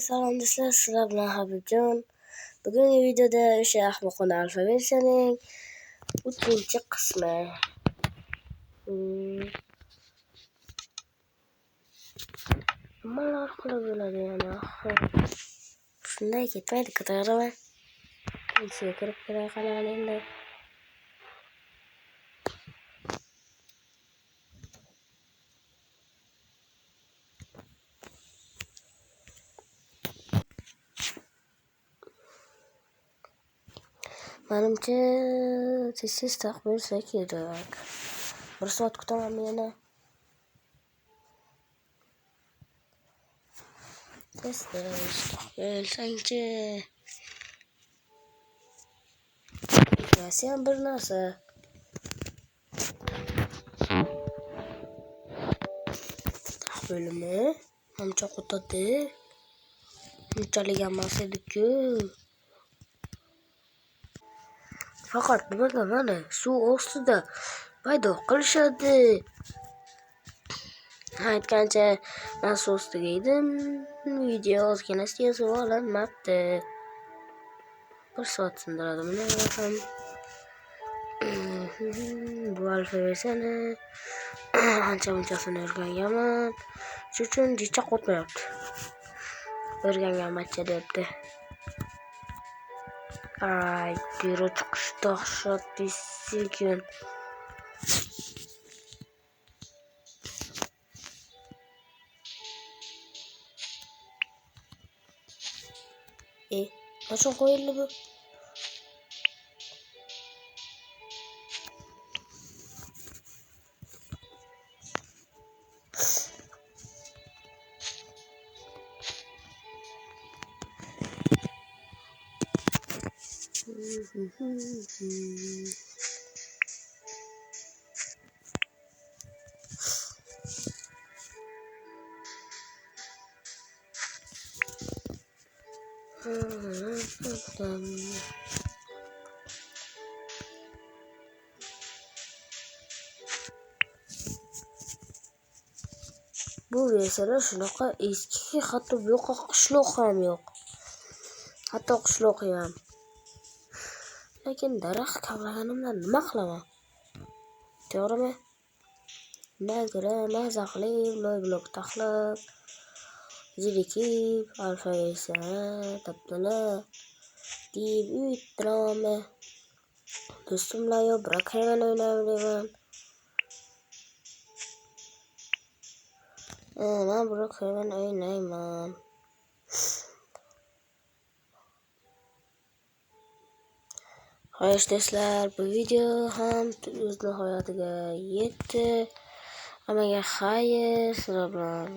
Salom do'stlar, sizlar bilan Habibjon. Bugungi videoda o'sha ahmoqona alfabetining 3-qismi. Nimalar qilib bo'ladi yana? Shunday ketmaydi, ko'taraman. Ichiga kirib kelay qanaqa endi. Menimcha tez bo'lsa kerak. 1 soat kutaman yana. Tez bo'lsangchi. Yasam bir narsa. Bölümü amca kutadı. Unchalik emas edi-ku. Faqat nimada mana suv ostida paydo qilishadi. Aytgancha men suv ostiga edim. Video ozgina yozuv olinmabdi. 1 soat sindiradi buni ham. Bu alfabetini ancha-munchasini o'rganganman. Shuning uchun jicha qotmayapti. O'rganganmancha debdi. Ay, biro chiqish dahshat desin. Qachon qo'yildi bu? Bu versiyada shunaqa eski, hatto bu yoqqa qishloq ham yo'q. Hatto qishloq ham. Lekin daraxt kavlaganimdan nima qilaman? To'g'rimi? Undan ko'ra maza qilib, blok taxlab, zirikib, alfabetini tapdala deb uyuttiraman. Do'stim bilan yo Brookhaven o'ynayman. Men Brookhaven o'ynayman. Xo'sh do'stlar, bu video ham o'z nihoyatiga yetdi. Hammaga xayr, sizlar bilan